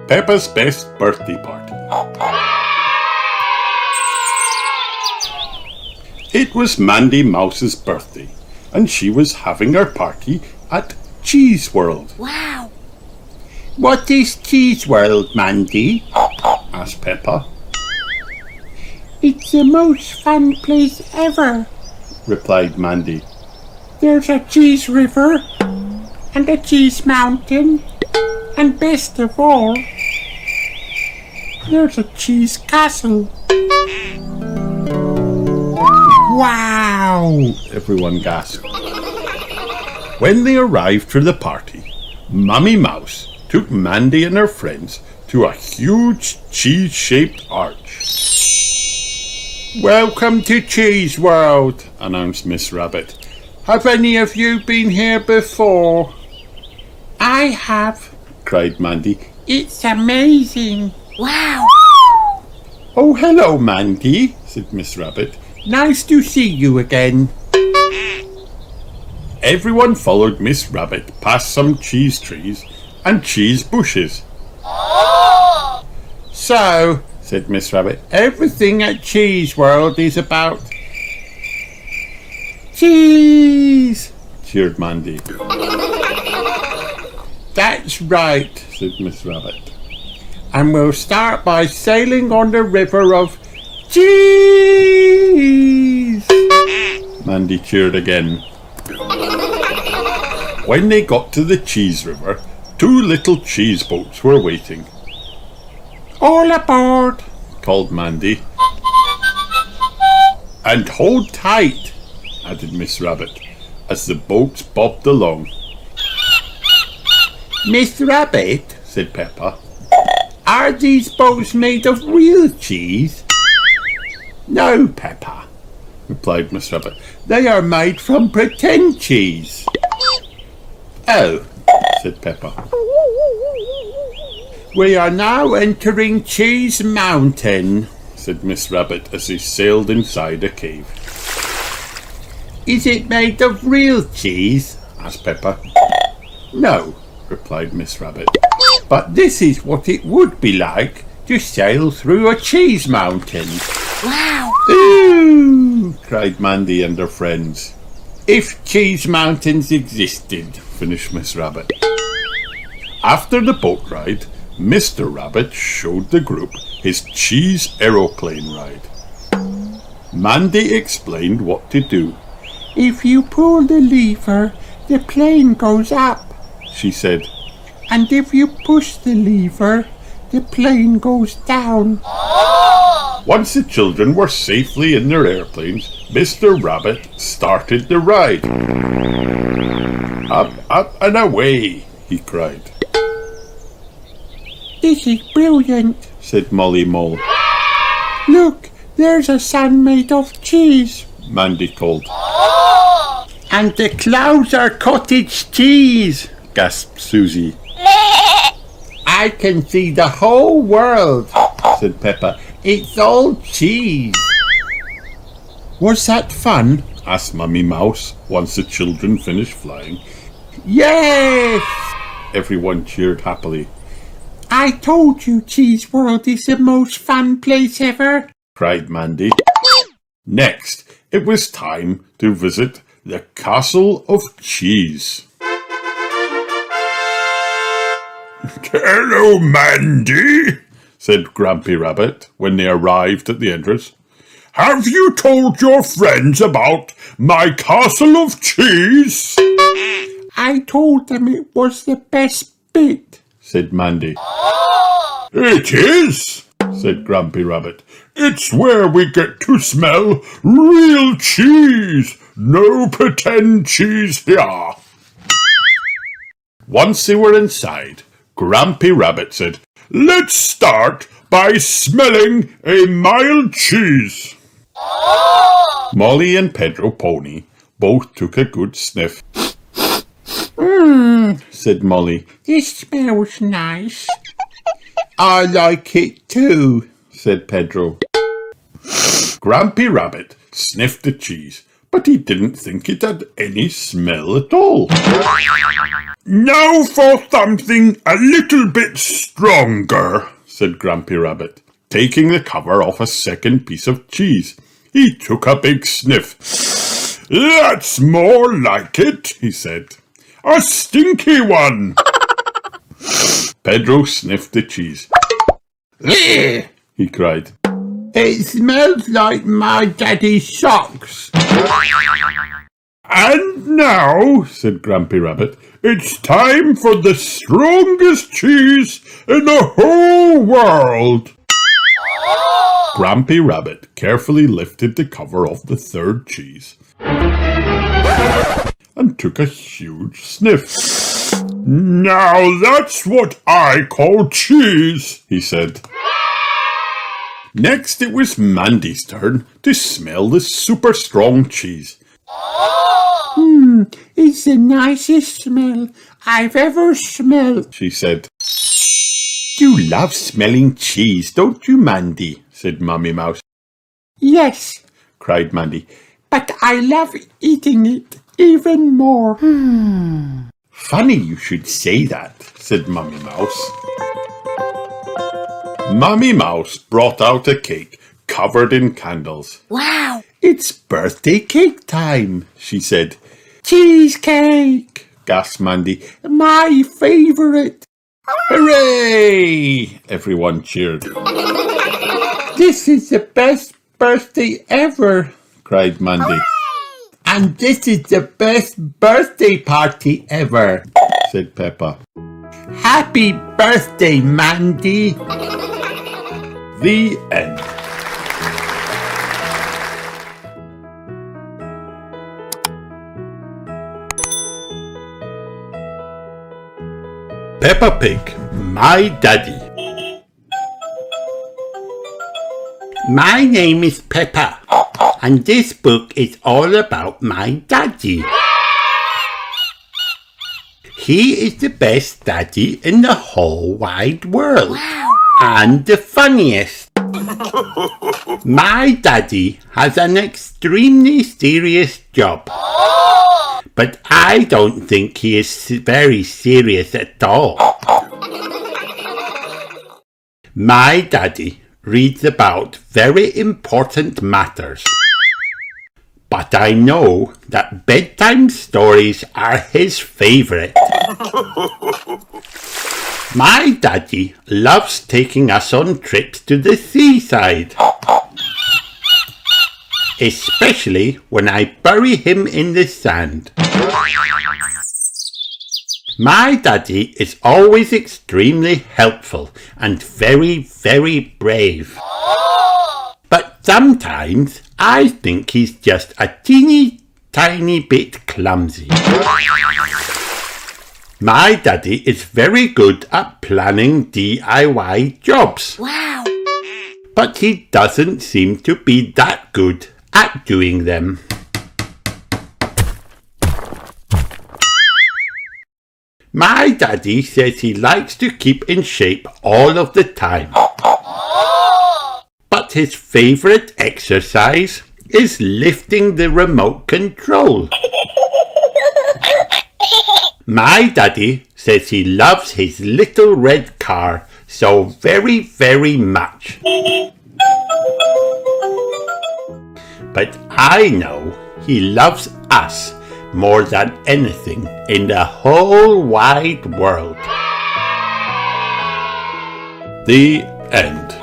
Peppa's Best Birthday Party. It was Mandy Mouse's birthday, and she was having her party at Cheese World. Wow! What is Cheese World, Mandy? Asked Peppa. It's the most fun place ever, replied Mandy. There's a cheese river and a cheese mountain, and best of all, there's a cheese castle. Wow! Everyone gasped. When they arrived for the party, Mummy Mouse took Mandy and her friends to a huge cheese-shaped arch. Welcome to Cheese World, announced Miss Rabbit. Have any of you been here before? I have, cried Mandy. It's amazing. Wow! Oh, hello, Mandy, said Miss Rabbit. Nice to see you again. Everyone followed Miss Rabbit past some cheese trees and cheese bushes. So, said Miss Rabbit, everything at Cheese World is about cheese, cheered Mandy. That's right, said Miss Rabbit. And we'll start by sailing on the river of cheese. Mandy cheered again. When they got to the cheese river, 2 little cheese boats were waiting. All aboard, called Mandy. And hold tight, added Miss Rabbit, as the boats bobbed along. Miss Rabbit, said Peppa, are these boats made of real cheese? No, Peppa, replied Miss Rabbit. They are made from pretend cheese. Oh, said Peppa. We are now entering Cheese Mountain, said Miss Rabbit as they sailed inside a cave. Is it made of real cheese? Asked Peppa. No, replied Miss Rabbit. But this is what it would be like to sail through a cheese mountain. Wow! Ooh! Cried Mandy and her friends. If cheese mountains existed, finished Miss Rabbit. After the boat ride, Mr. Rabbit showed the group his cheese aeroplane ride. Mandy explained what to do. If you pull the lever, the plane goes up, she said. And if you push the lever, the plane goes down. Once the children were safely in their airplanes, Mr. Rabbit started the ride. Up, up and away, he cried. This is brilliant, said Molly Mole. Look, there's a sun made of cheese, Mandy called. And the clouds are cottage cheese, gasped Susie. I can see the whole world, said Peppa. It's all cheese. Was that fun? asked Mummy Mouse once the children finished flying. Yes! Everyone cheered happily. I told you Cheese World is the most fun place ever, cried Mandy. Next, it was time to visit the Castle of Cheese. Hello, Mandy, said Grampy Rabbit when they arrived at the entrance. Have you told your friends about my Castle of Cheese? I told them it was the best bit, said Mandy. It is, said Grampy Rabbit. It's where we get to smell real cheese. No pretend cheese here. Once they were inside, Grampy Rabbit said, Let's start by smelling a mild cheese. Molly and Pedro Pony both took a good sniff. Said Molly. This smells nice. I like it too, said Pedro. Grampy Rabbit sniffed the cheese, but he didn't think it had any smell at all. Now for something a little bit stronger, said Grampy Rabbit, taking the cover off a second piece of cheese. He took a big sniff. That's more like it, he said. A stinky one. Pedro sniffed the cheese. He cried. It smells like my daddy's socks. And now, said Grampy Rabbit, it's time for the strongest cheese in the whole world. Grampy Rabbit carefully lifted the cover off the third cheese and took a huge sniff. Now that's what I call cheese, he said. Next it was Mandy's turn to smell the super strong cheese. It's the nicest smell I've ever smelled, she said. You love smelling cheese, don't you, Mandy? Said Mummy Mouse. Yes, cried Mandy. but I love eating it even more. Funny you should say that, said Mummy Mouse. Mummy Mouse brought out a cake covered in candles. Wow, It's birthday cake time, she said. cheesecake, Gasped Mandy. my favourite. Hooray! Everyone cheered. This is the best birthday ever. Cried Mandy. And this is the best birthday party ever. Said Peppa. Happy birthday, Mandy. The end. Peppa Pig, my daddy. My name is Peppa, and this book is all about my daddy. He is the best daddy in the whole wide world. Wow. And the funniest. My daddy has an extremely serious job. But I don't think he is very serious at all. My daddy reads about very important matters. But I know that bedtime stories are his favourite. My daddy loves taking us on trips to the seaside. Especially when I bury him in the sand. My daddy is always extremely helpful and very, very brave. But sometimes I think he's just a teeny tiny bit clumsy. My daddy is very good at planning DIY jobs. Wow! But he doesn't seem to be that good at doing them. My daddy says he likes to keep in shape all of the time. But his favourite exercise is lifting the remote control. My daddy says he loves his little red car so very, very much. But I know he loves us more than anything in the whole wide world. The end.